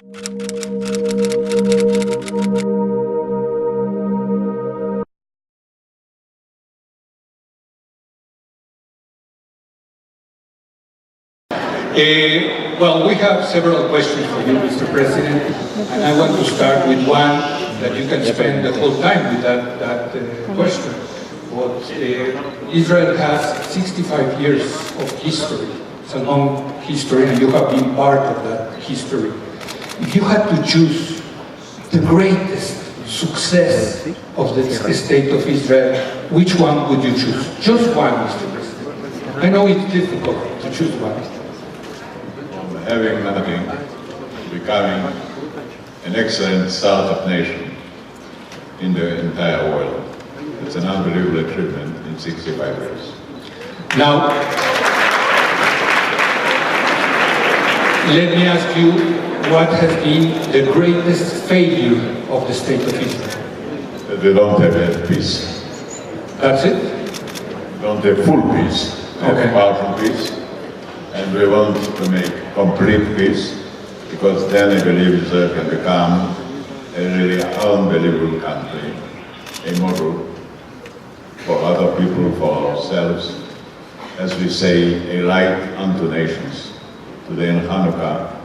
Well, we have several questions for you, Mr. President, and I want to start with one that you can spend the whole time with that question. But Israel has 65 years of history. It's a long history, and you have been part of that history. If you had to choose the greatest success of the state of Israel, which one would you choose? Just one, Mr. President. I know it's difficult to choose one. Having nothing, becoming an excellent startup nation in the entire world. It's an unbelievable achievement in 65 years. Now, let me ask you, what has been the greatest failure of the state of Israel? That they don't have peace. That's it? Don't have full peace. They have partial peace. And we want to make complete peace, because then I believe Israel can become a really unbelievable country, a model for other people, for ourselves. As we say, a light unto nations. Today in Hanukkah,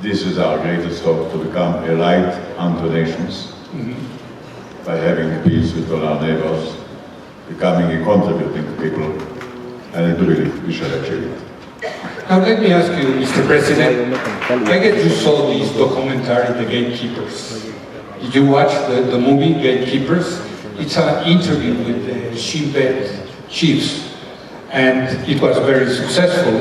this is our greatest hope, to become a light unto nations by having peace with all our neighbors, becoming a contributing people, and I do believe we shall achieve it. Now let me ask you, Mr. President, I guess you saw this documentary, The Gatekeepers. Did you watch the movie, Gatekeepers? It's an interview with the Shimon chiefs, and it was a very successful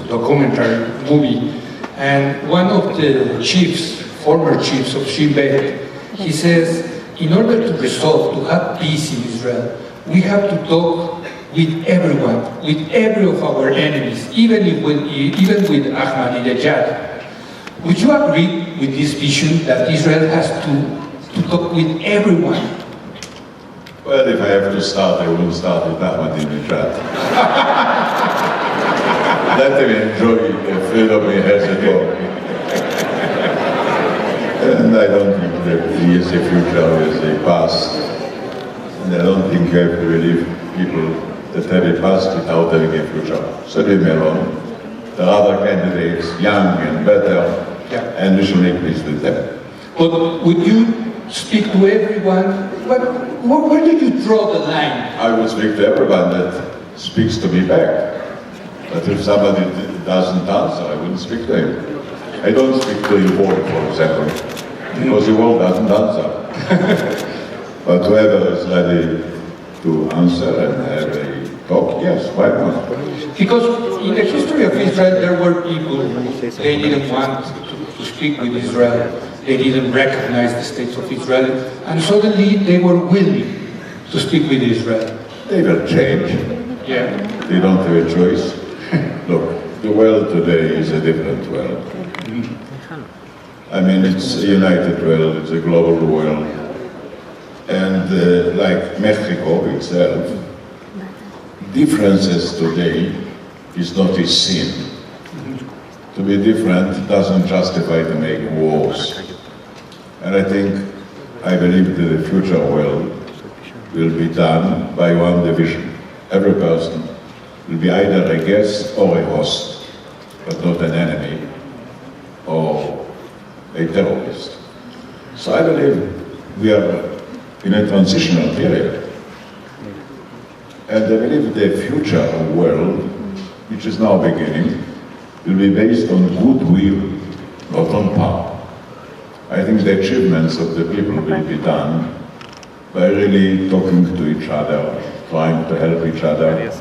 documentary movie. And one of the chiefs, former chiefs of Shimon, he says, in order to resolve, to have peace in Israel, we have to talk with everyone, with every of our enemies, even with Ahmadinejad. Would you agree with this vision that Israel has to talk with everyone? Well, if I have to start, I will start with Ahmadinejad. Let him enjoy the freedom he has at home. And I don't think that he is a future, he is a past. And I don't think you have to believe people that have a past without having a future. So leave me alone. There are other candidates, young and better, and we should make peace with them. But would you speak to everyone? Where did you draw the line? I will speak to everyone that speaks to me back. But if somebody doesn't answer, I wouldn't speak to him. I don't speak to Yvonne, for example, because Yvonne doesn't answer. But whoever is ready to answer and have a talk, yes, why not? Because in the history of Israel, there were people who they didn't want to speak with Israel. They didn't recognize the state of Israel, and suddenly they were willing to speak with Israel. They will change. Yeah. They don't have a choice. Look, the world today is a different world. I mean, it's a united world, it's a global world. And like Mexico itself, differences today is not a sin. To be different doesn't justify to make wars. And I believe that the future world will be done by one division. Every person will be either a guest or a host, but not an enemy or a terrorist. So I believe we are in a transitional period. And I believe the future world, which is now beginning, will be based on goodwill, not on power. I think the achievements of the people will be done by really talking to each other, trying to help each other.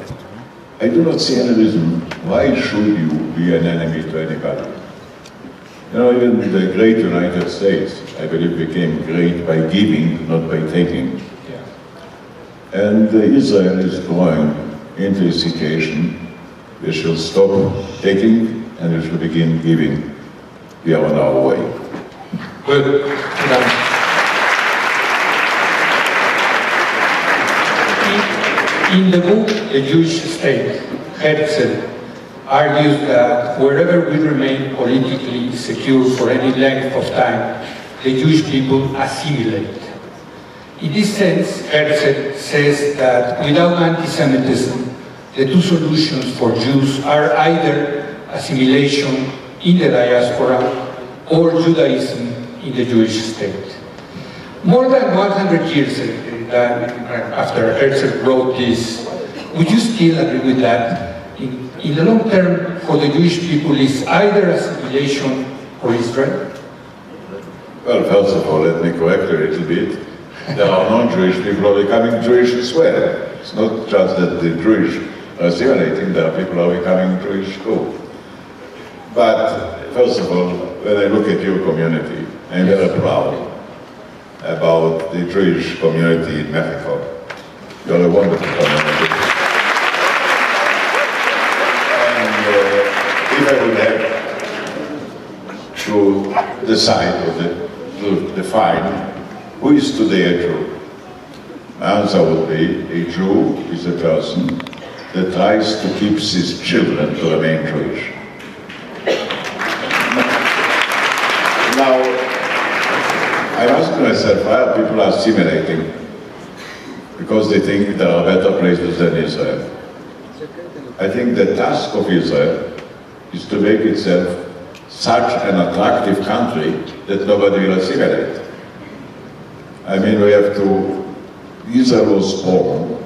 I do not see any reason why should you be an enemy to anybody. You know, even the great United States, I believe, became great by giving, not by taking. Yeah. And Israel is going into a situation we shall stop taking and we shall begin giving. We are on our way. Good. In the book, The Jewish State, Herzl argues that wherever we remain politically secure for any length of time, the Jewish people assimilate. In this sense, Herzl says that without anti-Semitism, the two solutions for Jews are either assimilation in the diaspora or Judaism in the Jewish state. More than 100 years after Herzl wrote this, would you still agree with that? In the long term, for the Jewish people, is either assimilation or Israel? Well, first of all, let me correct you a little bit. There are non-Jewish people who are becoming Jewish as well. It's not just that the Jewish are assimilating, there are people who are becoming Jewish too. But first of all, when I look at your community, I'm very proud about the Jewish community in Mexico. You're a wonderful community. If I would have to decide or to define who is today a Jew, my answer would be a Jew is a person that tries to keep his children to remain Jewish. Now, I'm asking myself, why are people assimilating? Because they think there are better places than Israel. I think the task of Israel is to make itself such an attractive country that nobody will assimilate. I mean, we have to, Israel was born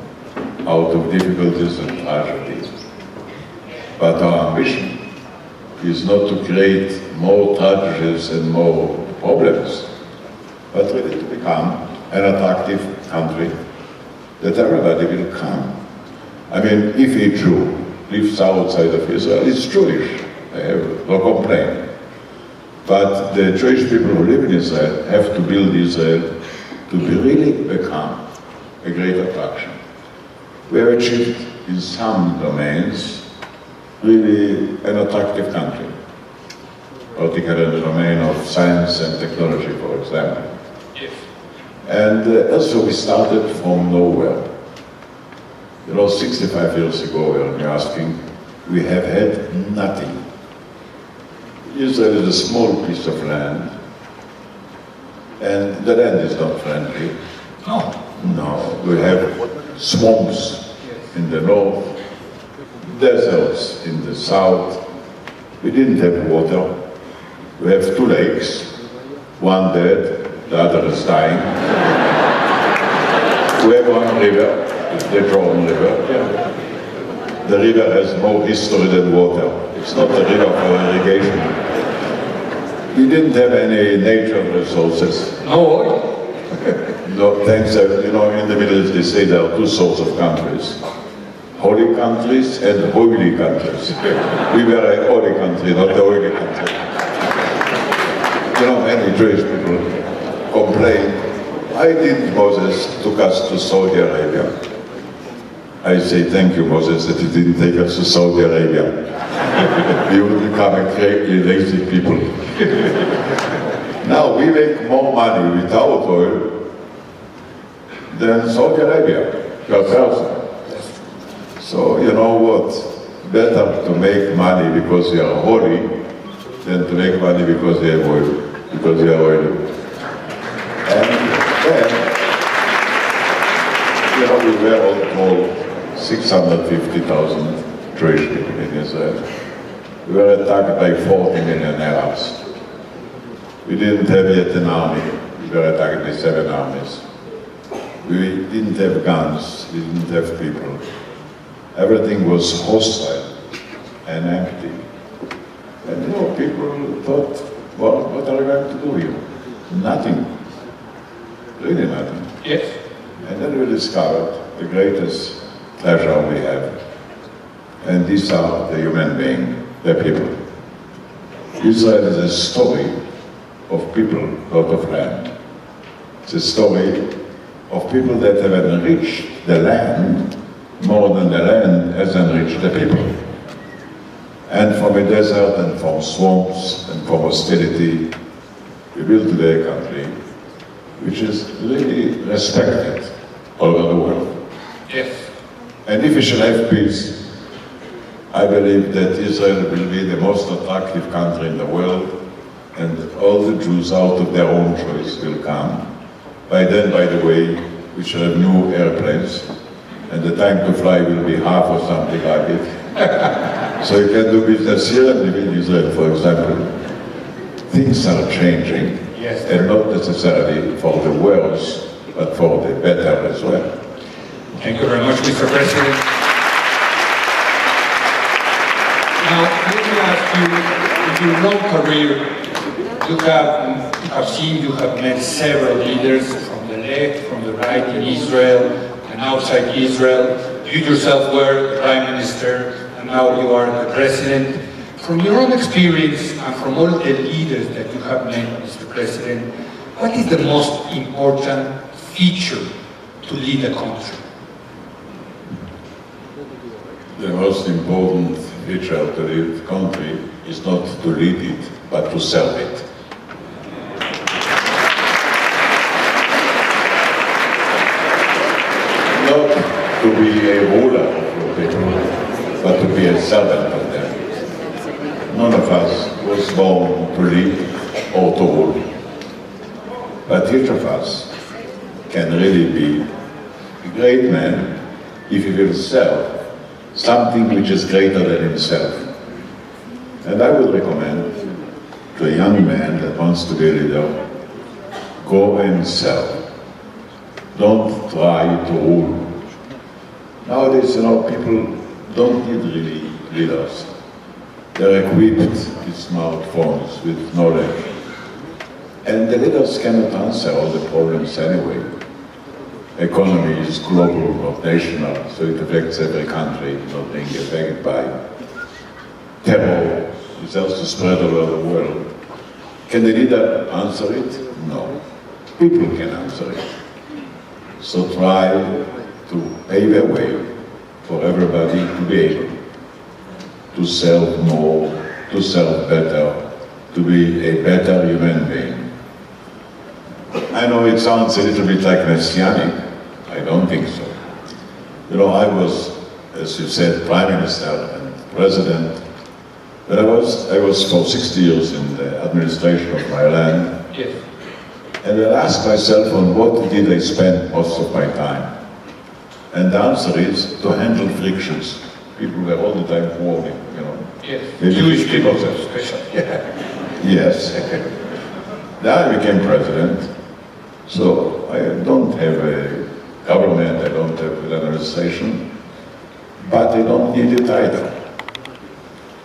out of difficulties and tragedies. But our ambition is not to create more tragedies and more problems, but really to become an attractive country that everybody will come. I mean, if a Jew lives outside of Israel, it's Jewish. I have no complaint. But the Jewish people who live in Israel have to build Israel to really become a great attraction. We have achieved in some domains really an attractive country, particularly in the domain of science and technology, for example. Yes. And also we started from nowhere. You know, 65 years ago, when you're asking, we have had nothing. Israel is a small piece of land, and the land is not friendly. No, we have swamps in the north, deserts in the south. We didn't have water. We have 2 lakes, one dead, the other is dying. We have 1 river. The Jordan River. Yeah. The river has more history than water. It's not a river for irrigation. We didn't have any natural resources. No oil. No, thanks. You know, in the Middle East they say there are 2 sorts of countries: holy countries and oily countries. We were a holy country, not a oily country. You know, many Jewish people complain, why didn't Moses took us to Saudi Arabia? I say, thank you, Moses, that you didn't take us to Saudi Arabia. We will become a greatly lazy people. Now, we make more money without oil than Saudi Arabia per person. So, you know what? Better to make money because we are holy than to make money because we have oil, because we are oily. And then, you know, we were all told 650,000 Jewish people in Israel. We were attacked by 40 million Arabs. We didn't have yet an army. We were attacked by 7 armies. We didn't have guns. We didn't have people. Everything was hostile and empty. And you know, people thought, well, what are we going to do here? Nothing. Really nothing. Yes. And then we discovered the greatest pleasure we have. And these are the human beings, the people. Israel is a story of people, not of land. It's a story of people that have enriched the land more than the land has enriched the people. And from a desert and from swamps and from hostility, we built today a country which is really respected all over the world. Yes. And if we shall have peace, I believe that Israel will be the most attractive country in the world, and all the Jews out of their own choice will come. By then, by the way, we shall have new airplanes, and the time to fly will be half or something like it. So you can do business here and live in Israel, for example. Things are changing, Yes. and not necessarily for the worse, but for the better as well. Thank you very much, Mr. President. Now, let me ask you, in your long career, you have met several leaders from the left, from the right in Israel, and outside Israel. You yourself were the Prime Minister, and now you are the President. From your own experience and from all the leaders that you have met, Mr. President, what is the most important feature to lead a country? The most important feature to lead the country is not to lead it, but to serve it. Not to be a ruler of your people, but to be a servant of them. None of us was born to lead or to rule. But each of us can really be a great man if he will serve something which is greater than himself. And I would recommend to a young man that wants to be a leader, go and serve. Don't try to rule. Nowadays, people don't need really leaders. They're equipped with smartphones, with knowledge. And the leaders cannot answer all the problems anyway. Economy is global, not national, so it affects every country, not being affected by terror. It has to spread all over the world. Can the leader answer it? No. People can answer it. So try to pave a way for everybody to be able to serve more, to serve better, to be a better human being. I know it sounds a little bit like messianic. I don't think so. I was, as you said, Prime Minister and President, but I was for 60 years in the administration of my land. Yes. And I asked myself on what did I spend most of my time? And the answer is to handle frictions. People were all the time warning, Yes. Maybe Jewish people because- especially. Yes. Then I became president, so I don't have a government, I don't have an administration, but I don't need it either.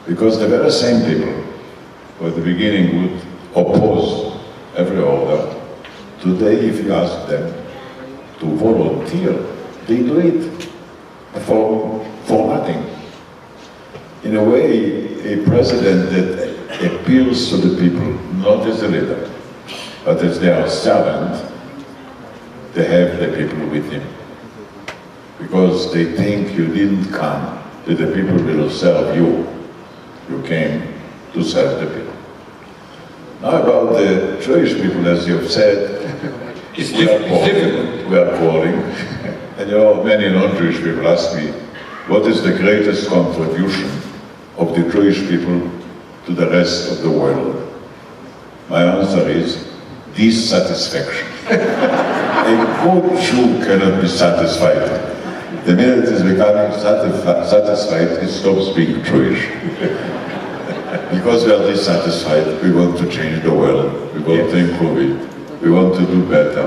Because the very same people who at the beginning would oppose every order, today if you ask them to volunteer, they do it for nothing. In a way, a president that appeals to the people, not as a leader, but as their servant, they have the people with him. Because they think you didn't come that the people will serve you. You came to serve the people. Now about the Jewish people, as you've said, It's difficult. we are quarreling. And many non-Jewish people ask me, what is the greatest contribution of the Jewish people to the rest of the world? My answer is dissatisfaction. A good Jew cannot be satisfied. The minute it is becoming satisfied, it stops being Jewish. Because we are dissatisfied, we want to change the world, we want to improve it, we want to do better.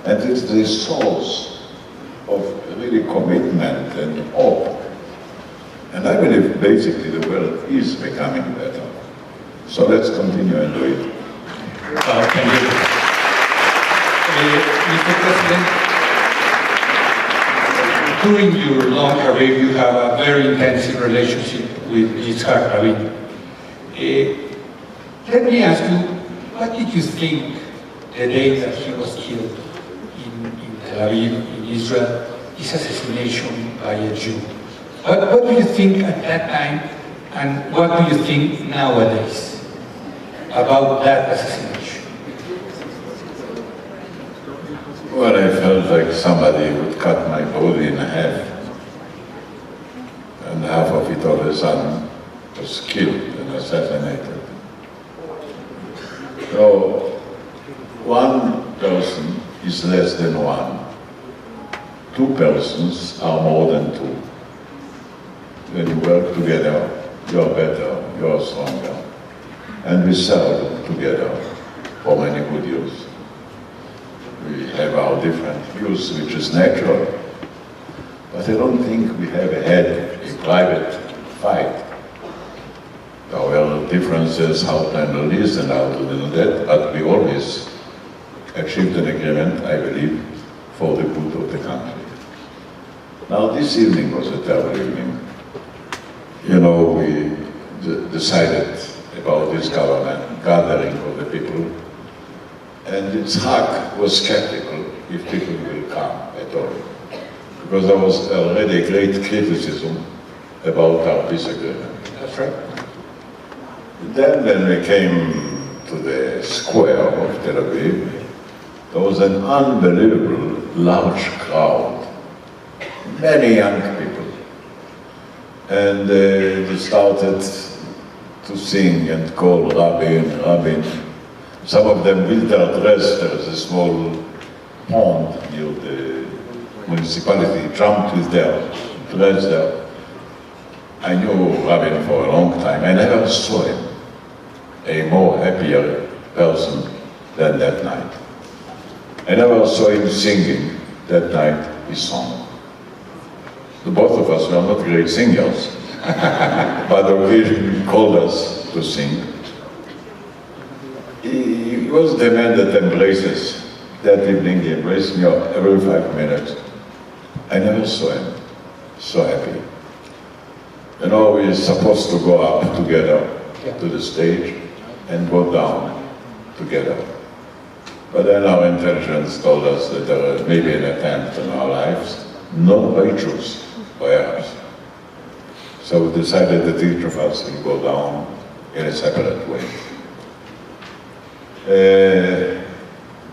And it's the source of really commitment and hope. And I believe basically the world is becoming better. So let's continue and do it. Thank you. Mr. President, during your long career, you have a very intensive relationship with Yitzhak Rabin. Let me ask you, what did you think the day that he was killed in Tel Aviv, in Israel, his assassination by a Jew? What do you think at that time, and what do you think nowadays about that assassination? Well, I felt like somebody would cut my body in half, and half of it after the son was killed and assassinated. So, one person is less than one. Two persons are more than two. When you work together, you're better, you're stronger. And we serve together for many good use. We have our different views, which is natural. But I don't think we have had a private fight. There were differences how to handle this and how to handle that, but we always achieved an agreement, I believe, for the good of the country. Now, this evening was a terrible evening. You know, we decided about this government gathering of the people, and Achar was skeptical if people will come at all, because there was already great criticism about our peace agreement. That's right. Then when we came to the square of Tel Aviv, there was an unbelievable large crowd, many young people. And they started to sing and call Rabin, Rabin. Some of them with their dress, there was a small pond near the municipality, jumped with their dress there. I knew Rabin for a long time. I never saw him a more happier person than that night. I never saw him singing that night his song. The both of us were not great singers, but occasionally called us to sing. He was the man that embraces. That evening he embraced me every 5 minutes. I never saw him so happy. You know, we're supposed to go up together to the stage and go down together. But then our intelligence told us that there may be an attempt on our lives, not by Jews, by us. So we decided that each of us will go down in a separate way.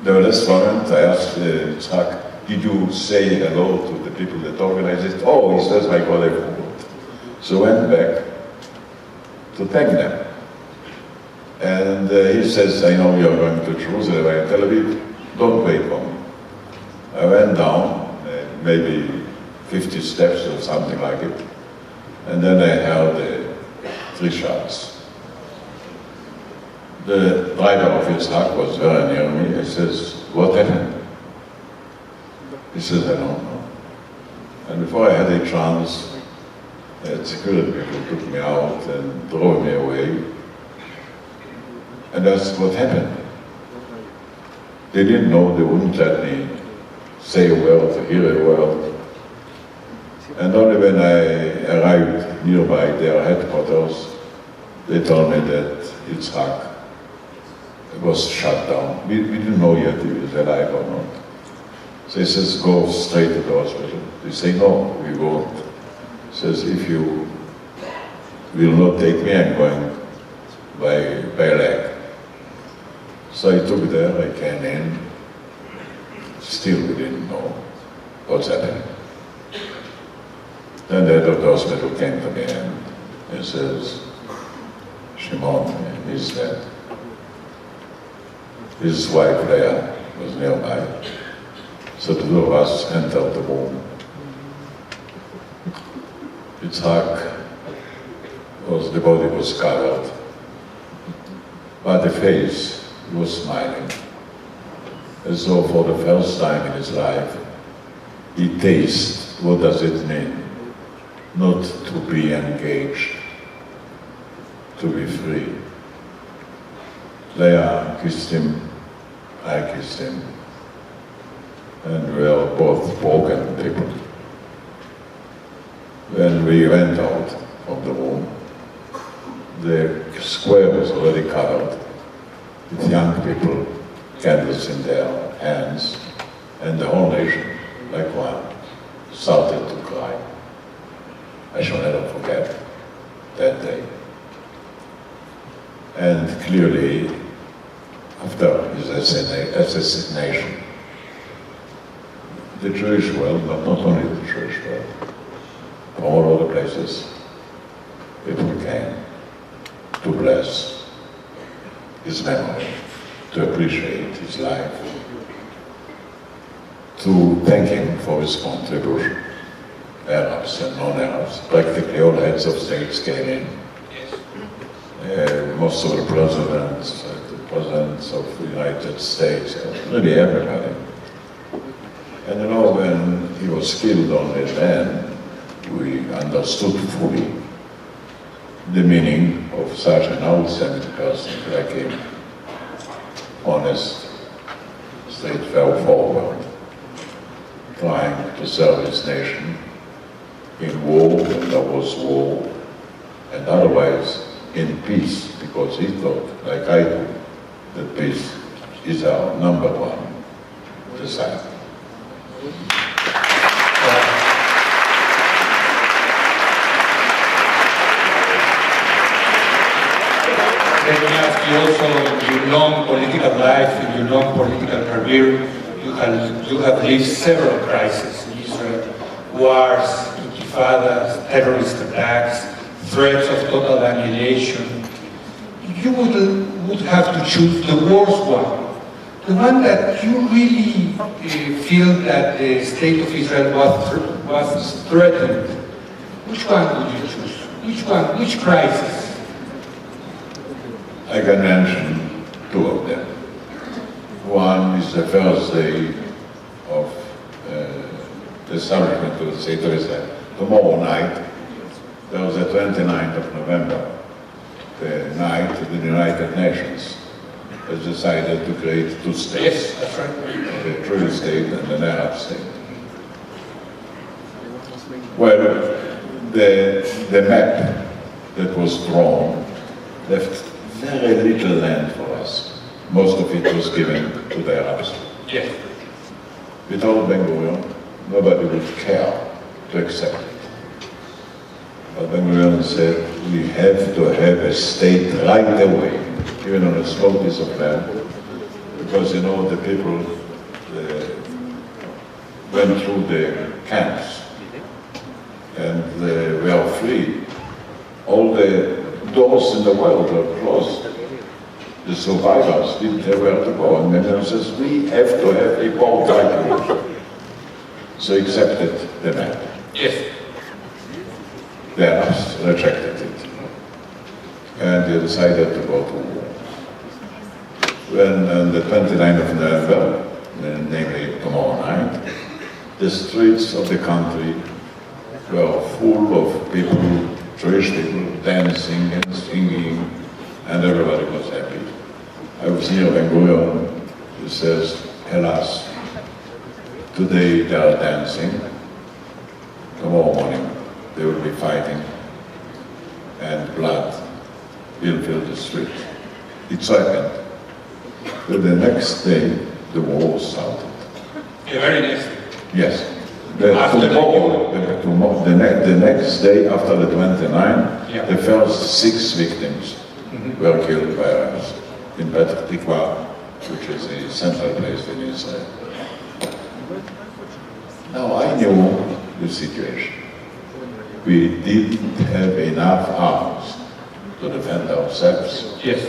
The last moment I asked Achar, did you say hello to the people that organized it? Oh, he says, my God, I forgot. So I went back to thank them. And he says, I know you're going to Jerusalem and Tel Aviv, don't wait for me. I went down, maybe 50 steps or something like it, and then I heard 3 shots. The driver of Achar was very near me. He says, what happened? He says, I don't know. And before I had a chance, security people took me out and drove me away. And that's what happened. They didn't know, they wouldn't let me say a word, hear a word. And only when I arrived nearby their headquarters, they told me that Achar was shut down. We didn't know yet if he was alive or not. So he says, go straight to the hospital. They say, no, we won't. He says, if you will not take me, I'm going by leg. So I took there, I came in. Still we didn't know what's happening. Then the head of the hospital came to me and says, Shimon is dead. His wife Leah was nearby. So the two of us entered the room. Achar the body was covered, but the face was smiling, as though for the first time in his life, he tastes what does it mean not to be engaged, to be free. Leah kissed him, I kissed him, and we were both broken people. When we went out from the room, the square was already covered with young people, candles in their hands, and the whole nation, like one, started to cry. I shall never forget that day. And clearly, after his assassination, the Jewish world, but not only the Jewish world, from all other places, if we can, to bless his memory, to appreciate his life, to thank him for his contribution. Arabs and non-Arabs, practically all heads of states came in. Most of the presidents of the United States, really everybody. And you know, when he was killed only then, we understood fully the meaning of such an outstanding person like him. Honest, straightforward, trying to serve his nation in war when there was war, and otherwise in peace, because he thought, like I do, that peace is our number one desire. Let me ask you also, in your long political life, in your long political career, you have lived several crises in Israel: wars, intifadas, terrorist attacks, threats of total annihilation. You would have to choose the worst one, the one that you really feel that the state of Israel was threatened. Which one would you choose? Which one? Which crisis? I can mention two of them. One is the first day of the establishment of the state of Israel. Tomorrow night, there was the 29th of November, the night of the United Nations has decided to create two states. Yes, that's right. The Jewish state and an Arab state. Well, the map that was drawn left very little land for us. Most of it was given to the Arabs. Yes. Without Ben-Gurion, nobody would care to accept it. But Ben-Gurion said, we have to have a state right away, even on a small piece of land, because, you know, the people went through the camps and they were free. All the doors in the world were closed. The survivors didn't have where to go. And Mesa says, we have to have a port like yours. So accepted the map. Yes. The Arabs rejected it. And they decided to go to war. When on the 29th of November, namely tomorrow night, the streets of the country were full of people, Jewish people, dancing and singing, and everybody was happy. I was near Ben-Gurion, he says, alas, today they are dancing, tomorrow morning they will be fighting, and blood will fill the street. It happened. But the next day, the war started. The very next day. Yes. The next day, after the 29th, yeah. The first 6 victims were killed by Arabs in Petah Tikva, which is a central place in Israel. Now, I knew the situation. We didn't have enough arms to defend ourselves. Yes.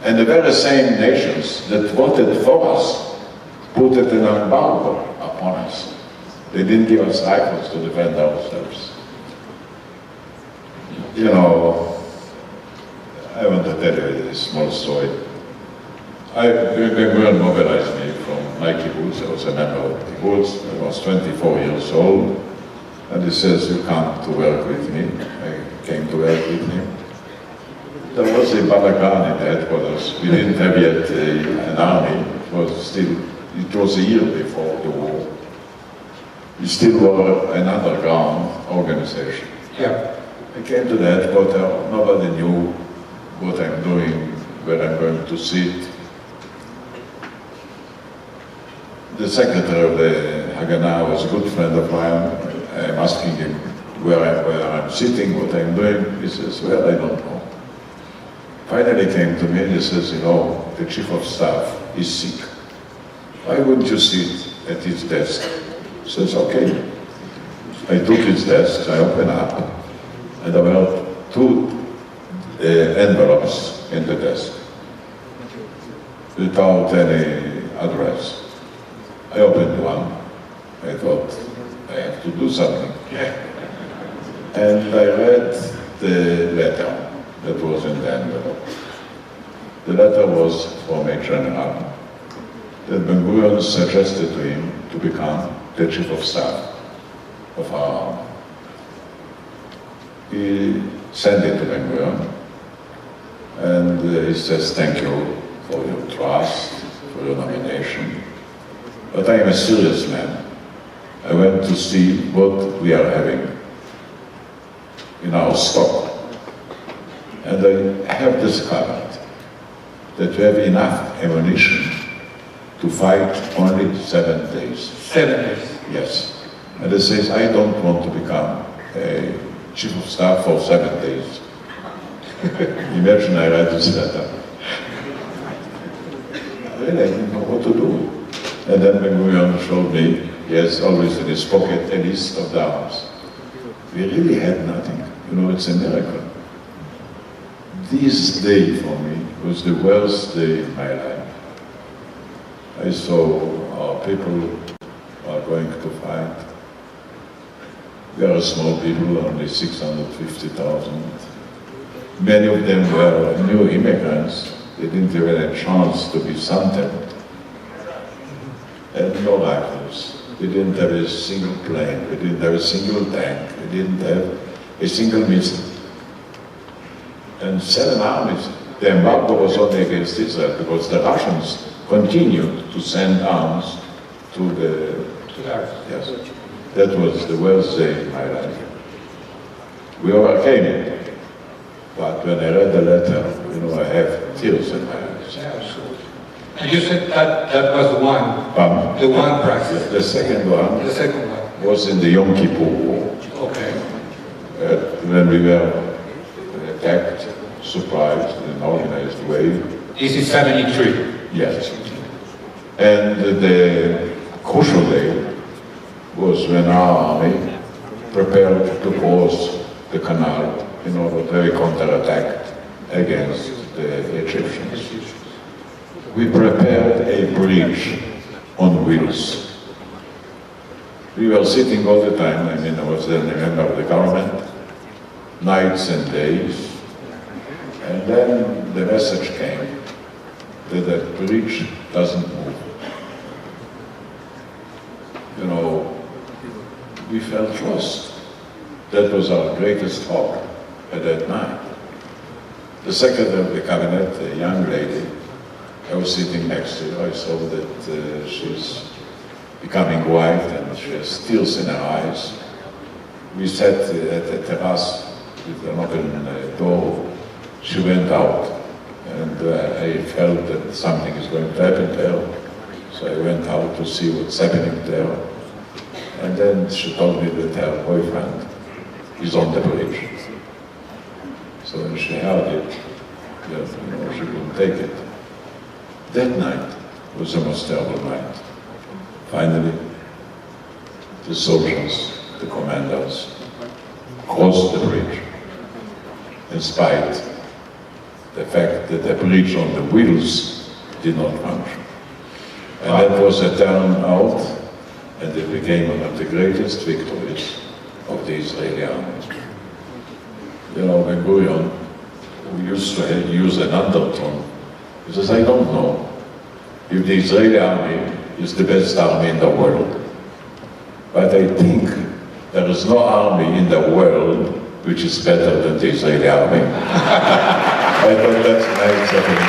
And the very same nations that voted for us put it an embargo upon us. They didn't give us rifles to defend ourselves. You know, I want to tell you this small story. Ben-Gurion mobilized me from my kibbutz. I was a member of the kibbutz. I was 24 years old. And he says, you come to work with me. I came to work with him. There was a balagan in the headquarters. We didn't have yet an army. It was a year before the war. We still were an underground organization. Yeah. I came to the headquarters. Nobody knew what I'm doing, where I'm going to sit. The secretary of the Haganah was a good friend of mine. I'm asking him where I'm sitting, what I'm doing. He says, well, I don't know. Finally came to me and he says, you know, the chief of staff is sick. Why wouldn't you sit at his desk? He says, okay. I took his desk, I opened up, and there were 2 envelopes in the desk without any address. I opened one. I thought, I have to do something. And I read the letter that was in the envelope. The letter was from a general that Ben-Gurion suggested to him to become the chief of staff of our army. He sent it to Ben-Gurion, and he says, thank you for your trust, for your nomination. But I am a serious man. I went to see what we are having in our stock. And I have discovered that we have enough ammunition to fight only 7 days. 7 days? Yes. And it says, I don't want to become a chief of staff for 7 days. Imagine I write this letter. Really, I didn't know what to do. And then Ben-Gurion showed me, he has always in his pocket a list of the arms. We really had nothing. You know, it's a miracle. This day for me was the worst day in my life. I saw our people are going to fight. We are small people, only 650,000. Many of them were new immigrants. They didn't have any chance to be sunted. And no rifles. They didn't have a single plane. They didn't have a single tank. They didn't have a single missile. And 7 armies. The embargo was only against Israel because the Russians continued to send arms to the yes. That was the worst day in my life. We overcame it. But when I read the letter, you know, I have tears in my eyes. Yeah, absolutely. And you said that was the one prize. The second one. The second one was in the Yom Kippur War. Okay. When we were attacked, surprised in an organized way. This is 73. Yes. And the crucial day was when our army prepared to cross the canal in order to have a counterattack against the Egyptians. We prepared a bridge on wheels. We were sitting all the time, I mean, I was then a member of the government, nights and days, and then the message came that the bridge doesn't move. You know, we felt lost. That was our greatest hope at that night. The secretary of the cabinet, a young lady, I was sitting next to her. I saw that she's becoming white and she has tears in her eyes. We sat at the terrace with an open door. She went out and I felt that something is going to happen there. So I went out to see what's happening there. And then she told me that her boyfriend is on the bridge. So when she heard it, you know, she couldn't take it. That night was the most terrible night. Finally, the soldiers, the commanders, crossed the bridge, in spite the fact that the bridge on the wheels did not function. And that was a turnout, and it became one of the greatest victories of the Israeli army. You know, Ben-Gurion, who used to use an undertone, he says, I don't know if the Israeli army is the best army in the world, but I think there is no army in the world which is better than the Israeli army. I thought that's nice of him.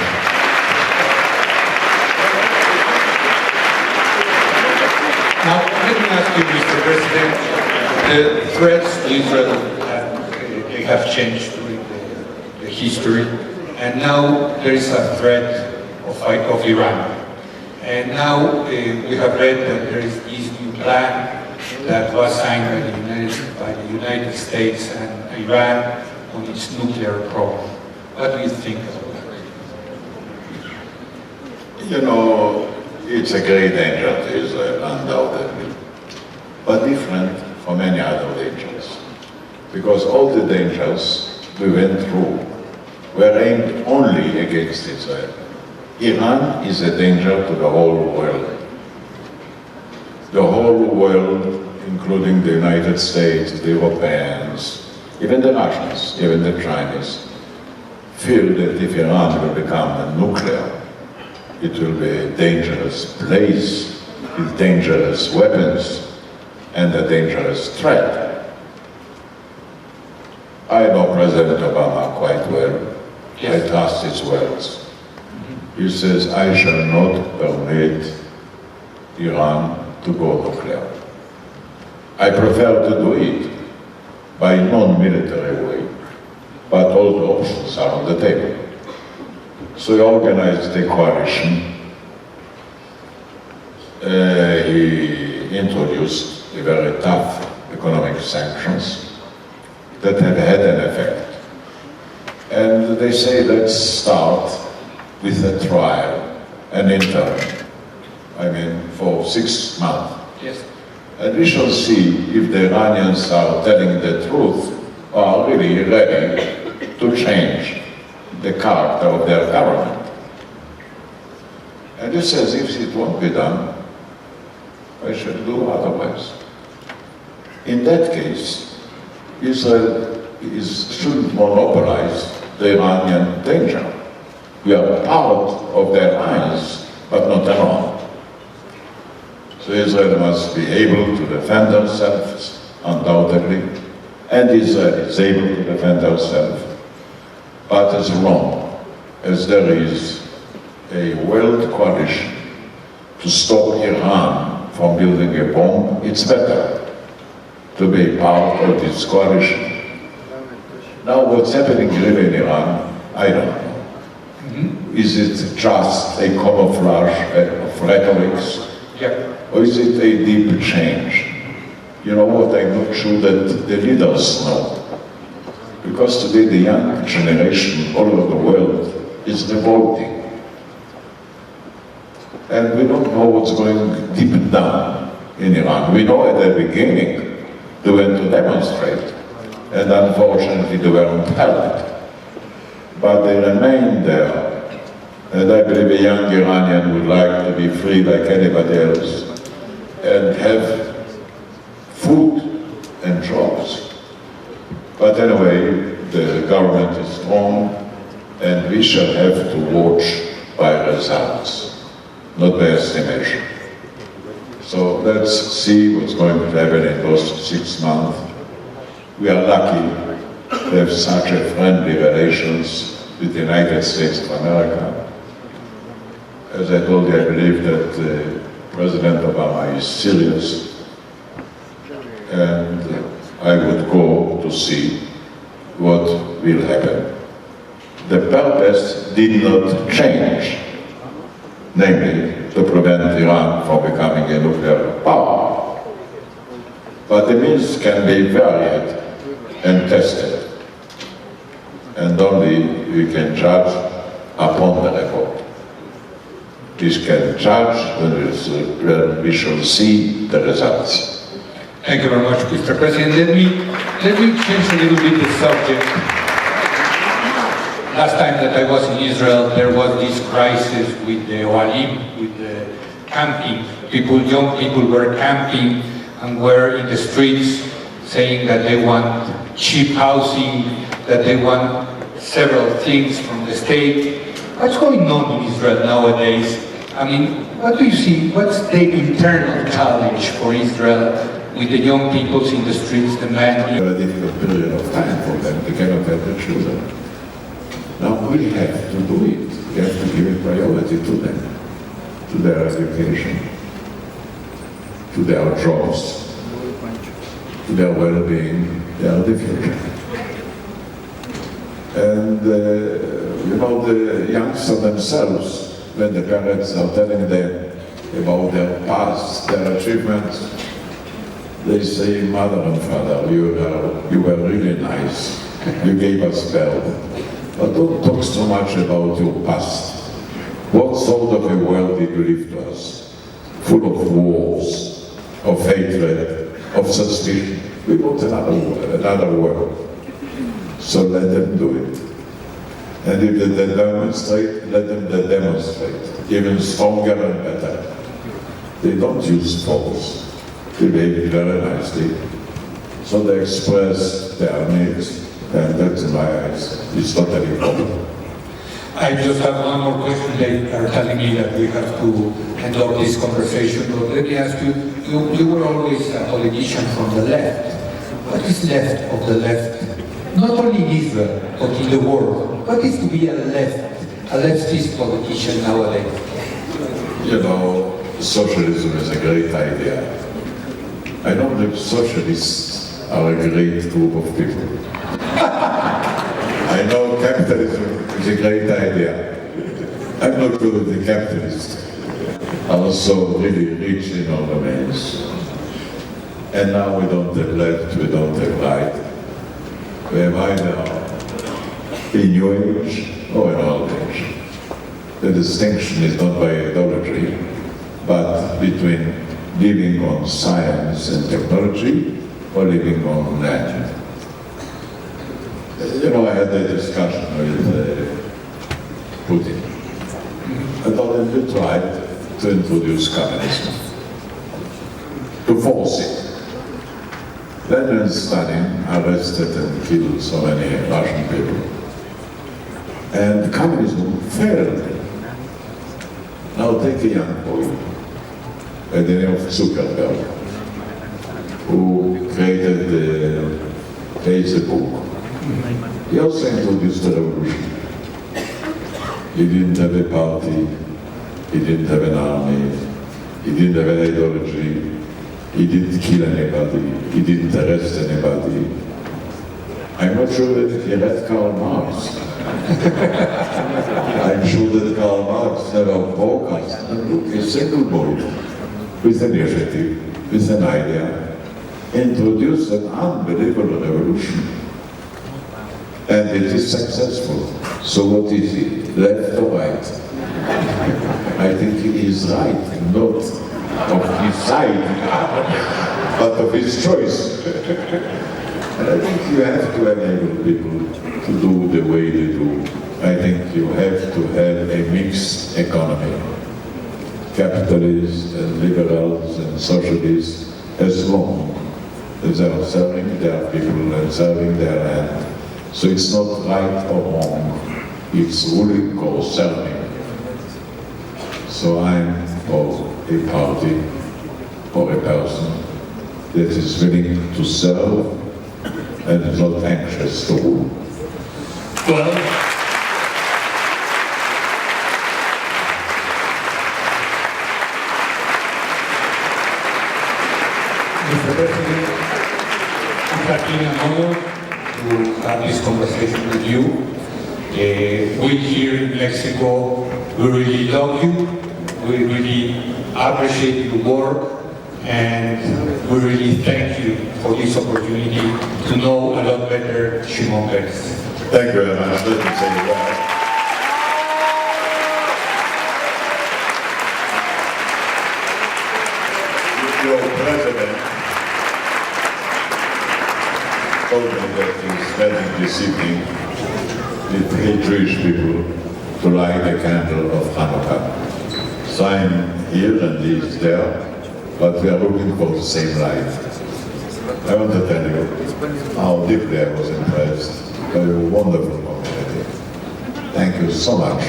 Now, let me ask you, Mr. President, the threats to Israel they have changed during the history, and now there is a threat of Iran. And now we have read that there is this new plan that was signed by the United States and Iran on its nuclear program. What do you think about that? You know, it's a great danger to Israel, undoubtedly, but different from any other dangers. Because all the dangers we went through were aimed only against Israel. Iran is a danger to the whole world. The whole world, including the United States, the Europeans, even the Russians, even the Chinese, feel that if Iran will become nuclear, it will be a dangerous place with dangerous weapons and a dangerous threat. I know President Obama quite well. Yes. I trust his words. He says, I shall not permit Iran to go nuclear. I prefer to do it by non-military way, but all the options are on the table. So he organized a coalition. He introduced a very tough economic sanctions that have had an effect. And they say, let's start with a trial, an interim, for 6 months. Yes. And we shall see if the Iranians are telling the truth or are really ready to change the character of their government. And he says, if it won't be done, I shall do otherwise. In that case, Israel shouldn't monopolize the Iranian danger. We are part of their alliance, but not alone. So Israel must be able to defend themselves, undoubtedly, and Israel is able to defend herself. But as long as there is a world coalition to stop Iran from building a bomb, it's better to be part of this coalition. Now, what's happening really in Iran, I don't know. Is it just a camouflage of rhetorics? Yeah. Or is it a deep change? You know what, I'm not sure that the leaders know. Because today the young generation all over the world is revolting. And we don't know what's going deep down in Iran. We know at the beginning they went to demonstrate, and unfortunately they were impelled. But they remain there. And I believe a young Iranian would like to be free like anybody else and have food and jobs. But anyway, the government is strong and we shall have to watch by results, not by estimation. So let's see what's going to happen in those 6 months. We are lucky to have such a friendly relations with the United States of America. As I told you, I believe that President Obama is serious, and I would go to see what will happen. The purpose did not change, namely to prevent Iran from becoming a nuclear power. But the means can be varied and tested, and only we can judge upon the report. We can judge when we shall see the results. Thank you very much, Mr. President. Let me change a little bit the subject. Last time that I was in Israel, there was this crisis with the Oalim, with the camping. Young people were camping and were in the streets saying that they want cheap housing, that they want several things from the state. What's going on in Israel nowadays? I mean, what do you see? What's the internal challenge for Israel with the young people in the streets demanding? A difficult period of time for them. They cannot have their children. Now we have to do it. We have to give a priority to them, to their education, to their jobs, to their well-being. They are the future. And the youngsters themselves, when the parents are telling them about their past, their achievements, they say, Mother and Father, you were really nice. You gave us birth. But don't talk so much about your past. What sort of a world did you leave to us? Full of wars, of hatred, of suspicion. We want another world. So let them do it. And if they demonstrate, let them demonstrate, even stronger and better. They don't use force. They behave very nicely. So they express their needs, and that's in my eyes, it's totally common. I just have one more question. They are telling me that we have to end up this conversation, but let me ask you, you were always a politician from the left. What is left of the left? Not only in Israel, but in the world. What is to be a leftist politician nowadays? You know, socialism is a great idea. I don't believe socialists are a great group of people. I know capitalism is a great idea. I'm not good with the capitalists. Also really rich in all domains. And now we don't have left, we don't have right. We have either in new age or in old age. The distinction is not by ideology, but between living on science and technology or living on land. You know, I had a discussion with Putin. I told him we tried to introduce communism, to force it. Then when Stalin arrested and killed so many Russian people, and communism failed. Now take a young boy by the name of Zuckermann, who created the Facebook. He also introduced the revolution. He didn't have a party, he didn't have an army, he didn't have an ideology, he didn't kill anybody, he didn't arrest anybody. I'm not sure that he read Karl Marx. I'm sure that Karl Marx never focused. And look, a single boy with an initiative, with an idea, introduced an unbelievable revolution. And it is successful. So what is it? Left or right? I think he is right, not of his side, but of his choice. And I think you have to enable people to do the way they do. I think you have to have a mixed economy. Capitalists and liberals and socialists, as long as they are serving their people and serving their land. So it's not right or wrong, it's ruling or serving. So I'm for a party or a person that is willing to serve and is not anxious to rule. Well, Mr. President, it has been an honor to have this conversation with you. We here in Mexico, we really love you, we really appreciate your work, and we really thank you for this opportunity to know a lot better Shimon Peres. Thank you very much. Let me say that. Your president told me that he's spending this evening with 8 Jewish people to light the candle of Hanukkah. So I'm here and he's there, but we are looking for the same light. I want to tell you how deeply I was impressed by your wonderful community. Thank you so much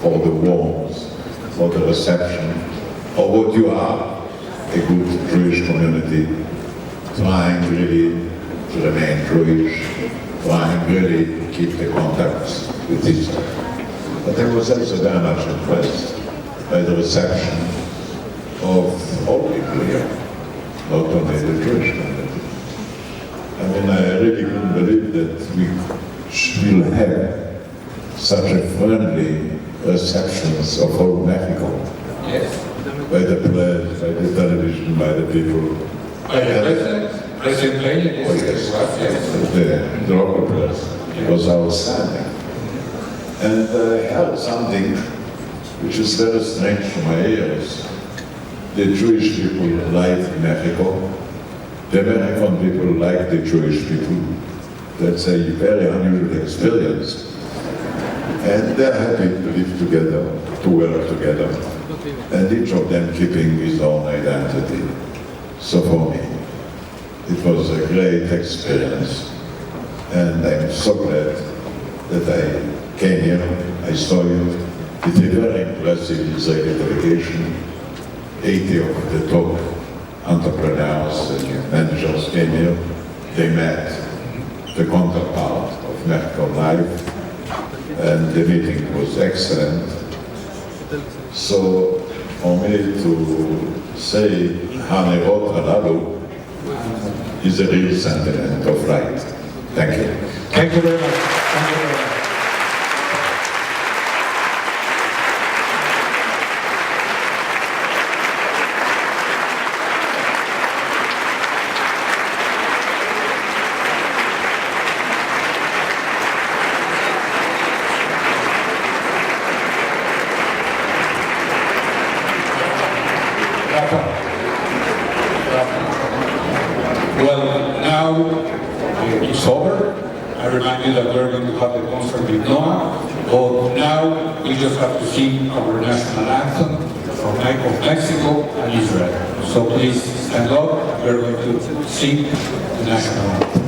for the warmth, for the reception, for what you are, a good Jewish community, trying really to remain Jewish, trying really to keep the contacts with Israel. But I was also very much impressed by the reception of all people here, not only the Jewish community. I mean, I really couldn't believe that we will have such a friendly receptions of whole Mexico. Yes. By the press, by the television, by the people. By the President? President Biden? Oh yes, the local press. It was outstanding. And I heard something which is very strange to my ears. The Jewish people like Mexico. The American people like the Jewish people. That's a very unusual experience. And they're happy to live together, to work together, and each of them keeping his own identity. So for me, it was a great experience, and I'm so glad that I came here, I saw you. It's a very impressive Israeli delegation. 80 of the top entrepreneurs and managers came here. They met the counterpart of Merkel Life, and the meeting was excellent. So for me to say Hanerot Halalu is a real sentiment of right. Thank you. Thank you very much. Thank you very much. Well, now it's over. I remind you that we're going to have the concert with Noah, but now we just have to sing our national anthem from Mexico and Israel. So please stand up. We're going to sing the national anthem.